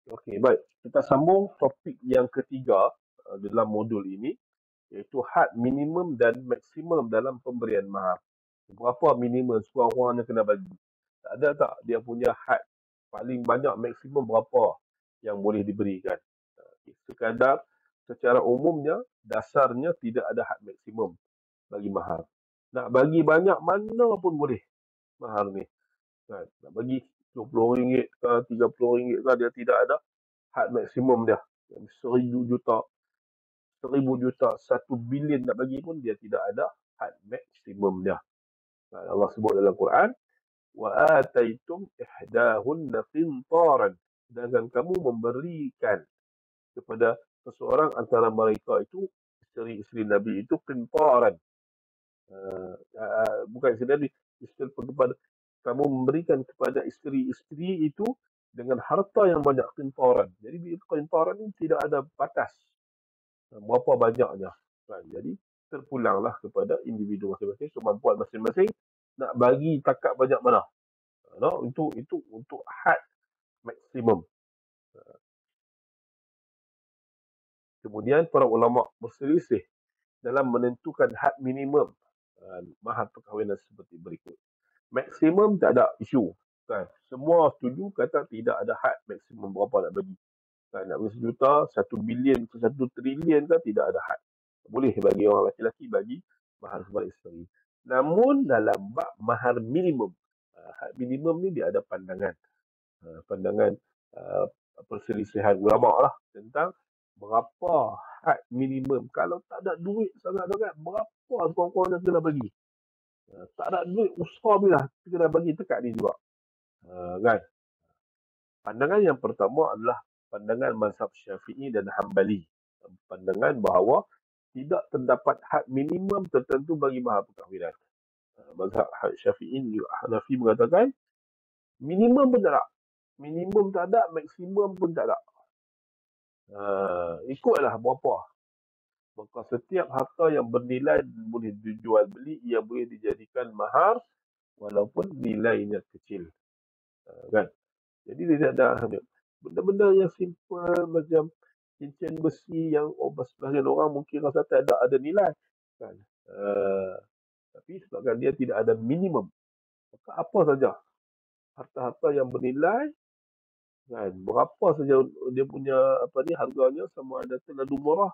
Okey, baik. Kita sambung topik yang ketiga dalam modul ini, iaitu had minimum dan maksimum dalam pemberian mahar. Berapa minimum sekurang-kurangnya kena bagi? Tak ada tak dia punya had paling banyak maksimum berapa yang boleh diberikan? Sekadar secara umumnya, dasarnya tidak ada had maksimum bagi mahar. Nak bagi banyak mana pun boleh mahar ni. Kan? Nak bagi RM20 ke RM30 ke, dia tidak ada had maksimum dia. RM1,000 juta, RM1,000 juta, RM1 bilion nak bagi pun dia tidak ada had maksimum dia. Allah sebut dalam Quran, wa ataitum ihdahunna qintaran, dan kamu memberikan kepada seseorang antara mereka itu, isteri-isteri Nabi itu, qintaran. Bukan isteri Nabi, kepada kamu memberikan kepada isteri-isteri itu dengan harta yang banyak, qintaran. Jadi qintaran ini tidak ada batas berapa banyaknya. Jadi terpulanglah kepada individu masing-masing, kemampuan masing-masing nak bagi takat banyak mana. Itu untuk had maksimum. Kemudian para ulama berselisih dalam menentukan had minimum mahar perkahwinan seperti berikut. Maksimum tak ada isu. Kan? Semua setuju kata tidak ada had maksimum berapa nak bagi. Kan? Nak bagi RM1 juta, RM1 bilion ke RM1 trilion kan, tidak ada had. Boleh bagi orang lelaki bagi mahar kepada isteri. Namun dalam bab mahar minimum, had minimum ni dia ada pandangan. Pandangan perselisihan ulama lah tentang berapa had minimum. Kalau tak ada duit sangat-sangat, berapa sekurang-kurangnya kena bagi. Tak ada duit, usaha bila kena bagi tekat ni juga. Kan? Pandangan yang pertama adalah pandangan mazhab Syafi'i dan Hambali. Pandangan bahawa tidak terdapat had minimum tertentu bagi mahar perkahwinan. Mazhab Syafi'i juga Hanafi mengatakan minimum pun tak ada. Minimum tak ada, maksimum pun tak ada. Ikutlah berapa. Maka setiap harta yang bernilai boleh dijual beli, ia boleh dijadikan mahar walaupun nilainya kecil. Kan? Jadi dia ada benda-benda yang simple macam cincin besi yang sebahagian orang mungkin rasa tak ada nilai. Kan? Tapi sebabkan dia tidak ada minimum, maka apa saja harta-harta yang bernilai, kan, berapa saja dia punya harganya, sama ada terlalu murah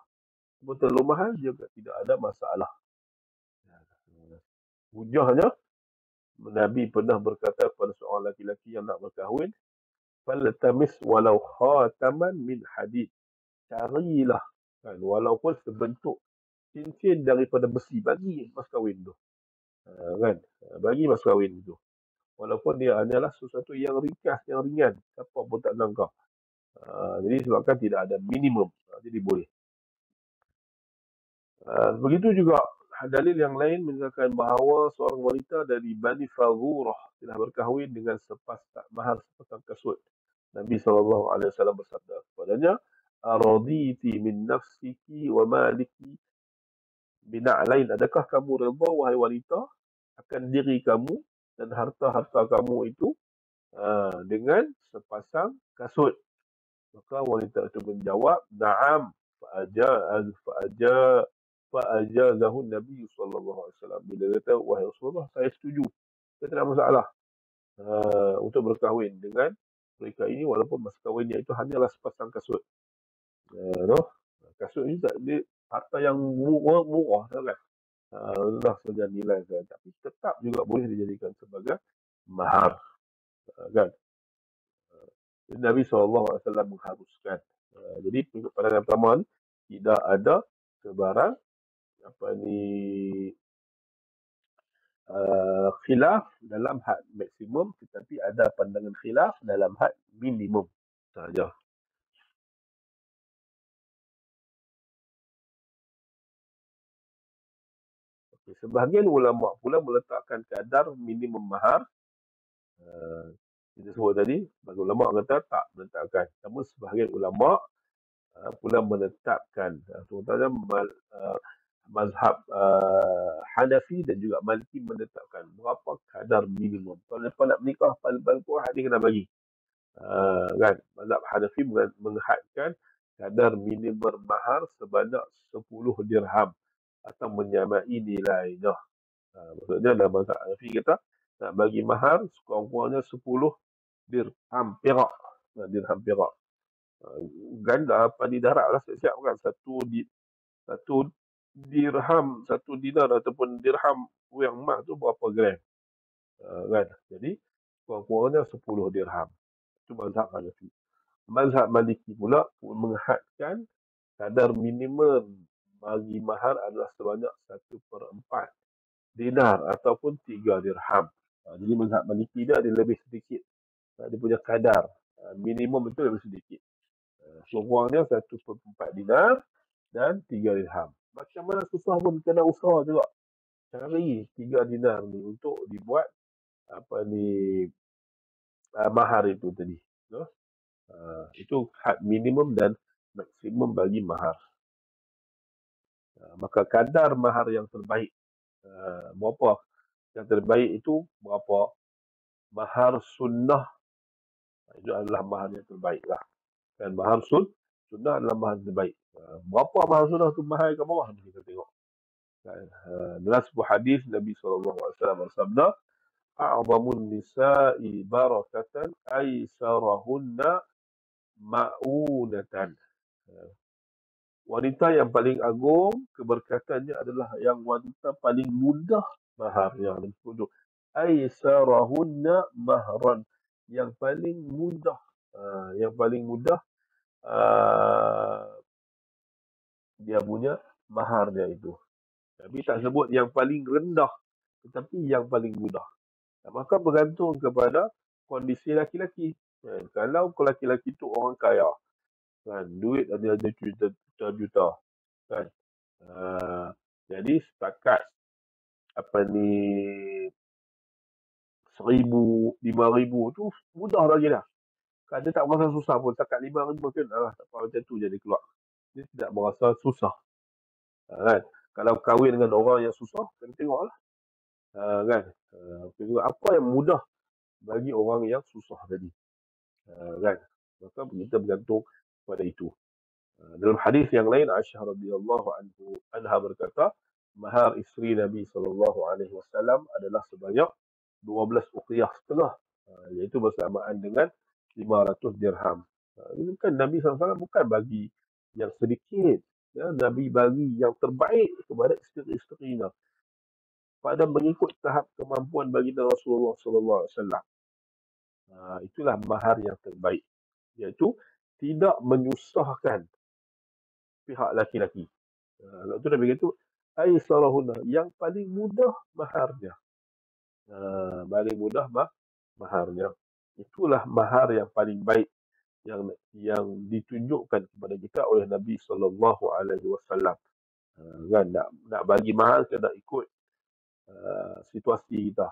atau terlalu mahal, juga tidak ada masalah. Hujahnya, Nabi pernah berkata kepada seorang lelaki yang nak berkahwin, faltamis walau khataman min hadid, carilah, kan, walaupun sebentuk cincin daripada besi, bagi mas kahwin tu. Kan, bagi mas kahwin tu, walaupun dia hanyalah sesuatu yang ringkas, yang ringan, siapa pun tak sangka. Jadi sebabkan tidak ada minimum, jadi boleh. Begitu juga dalil yang lain menyatakan bahawa seorang wanita dari Bani Fadhurah telah berkahwin dengan mahar sepasang kasut. Nabi SAW bersabda kepadanya, araditi min nafsiki wa maliki bina'lain, adakah kamu redha wahai wanita akan diri kamu dan harta-harta kamu itu dengan sepasang kasut? Maka wanita itu menjawab, na'am, fa'ajazahun Nabi SAW. Bila kata, wahai Rasulullah, saya setuju. Saya tidak masalah untuk berkahwin dengan mereka ini, walaupun mas kahwinnya itu hanyalah sepasang kasut. Kasut ini tak dia harta yang murah sangat. Rendah saja nilai saya. Tapi tetap juga boleh dijadikan sebagai mahar. Kan? Nabi SAW mengharuskan. Jadi pandangan pertama ni, tidak ada sebarang khilaf dalam had maksimum, tetapi ada pandangan khilaf dalam had minimum saja. Okay. Sebahagian ulama pula meletakkan kadar minimum mahar. Kita sebut tadi, bagi ulama kata tak meletakkan. Namun sebahagian ulama pula menetapkan, terutama mazhab Hanafi dan juga Maliki menetapkan berapa kadar minimum. Kalau lepas nak menikah, paling kurang ni kena bagi. Kan mazhab Hanafi menghadkan kadar minimum mahar sebanyak 10 dirham atau menyamai nilainya. Maksudnya dalam mazhab Hanafi kata nak bagi mahar sekurang-kurangnya 10 dirham perak. Dirham perak. Ganda padi darat lah siap-siap kan. Satu dirham, satu dinar ataupun dirham yang emas tu berapa gram. Kan? Jadi kurang-kurangnya 10 dirham. Itu mazhab Hanafi. Mazhab Maliki pula menghadkan kadar minimum bagi mahar adalah sebanyak 1/4 dinar ataupun 3 dirham. Jadi mazhab Maliki dia ada lebih sedikit. Dia punya kadar. Minimum itu lebih sedikit. Kurangnya 1/4 dinar dan 3 dirham. Macam mana susah pun kena usaha juga. Cari 3 dinar ni untuk dibuat mahar itu tadi. Itu had minimum dan maksimum bagi mahar. Maka kadar mahar yang terbaik berapa? Yang terbaik itu berapa? Mahar sunnah itu adalah mahar yang terbaik lah. Dan mahar sunnah adalah mahar yang terbaik. Berapa mahar sunnah tu mahal ke bawah kita tengok. Dalam sebuah hadis Nabi SAW bersabda, "A'zamun nisa'i barakatan aisarahunna ma'unatan." Wanita yang paling agung keberkatannya adalah yang wanita paling mudah maharnya. Aisarahunna mahran, yang paling mudah, dia punya maharnya itu. Tapi tak sebut yang paling rendah, tetapi yang paling mudah. Maka bergantung kepada kondisi laki-laki. Kalau laki-laki itu orang kaya, kan, duit ada juta-juta, kan. Jadi setakat 1,000, 5,000 tu mudah lagi dah. Kan dia tak merasa susah pun. Setakat 5,000 kan, tak apa, macam tu jadi keluar. Dia tidak merasa susah. Kan? Kalau kahwin dengan orang yang susah, kena tengoklah. Kan? Apa yang mudah bagi orang yang susah tadi. Kan? Maka kita bergantung pada itu. Dalam hadis yang lain, Aisyah radhiyallahu anha berkata, mahar isteri Nabi SAW adalah sebanyak 12 uqiyah setengah, iaitu bersamaan dengan 500 dirham. Ini kan Nabi SAW bukan bagi yang sedikit. Nabi bagi yang terbaik kepada isteri-isterinya pada mengikut tahap kemampuan baginda Rasulullah SAW. Itulah mahar yang terbaik, iaitu tidak menyusahkan pihak laki-laki. Lalu tu Nabi kata, aisarahunna, yang paling mudah maharnya. Paling mudah maharnya. Itulah mahar yang paling baik yang ditunjukkan kepada kita oleh Nabi SAW. Kan, nak bagi mahar kena ikut situasi kita.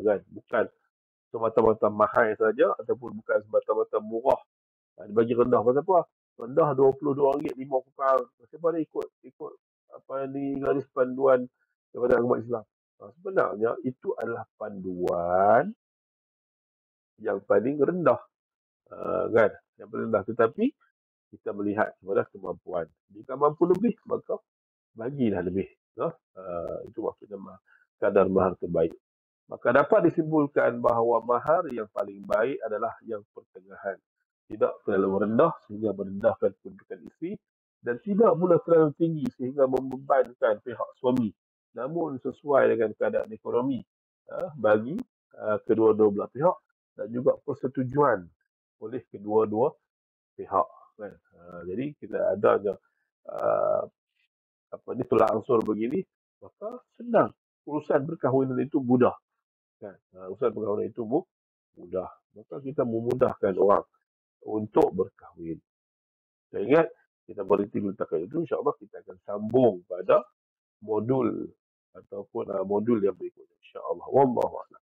Kan, bukan semata-mata mahal saja ataupun bukan semata-mata murah. Bagi rendah pasal apa? Rendah RM22, RM50. Pasal apa dia ikut garis panduan daripada agama Islam. Sebenarnya itu adalah panduan yang paling rendah. Kan? Yang paling rendah. Tetapi kita melihat kepada kemampuan. Jika mampu lebih, maka bagilah lebih. Itu maksudnya kadar mahar terbaik. Maka dapat disimpulkan bahawa mahar yang paling baik adalah yang pertengahan. Tidak terlalu rendah sehingga merendahkan kedudukan isteri, dan tidak pula terlalu tinggi sehingga membebankan pihak suami. Namun sesuai dengan keadaan ekonomi bagi kedua-dua belah pihak dan juga persetujuan oleh kedua-dua pihak. Kan? Jadi kita adanya tolak ansur begini, maka senang. Urusan perkahwinan itu mudah. Kan? Urusan perkahwinan itu mudah. Maka kita memudahkan orang untuk berkahwin. Saya ingat kita berhenti letakkan itu, insyaAllah kita akan sambung pada modul ataupun modul yang berikutnya, insyaAllah. Wallahualam.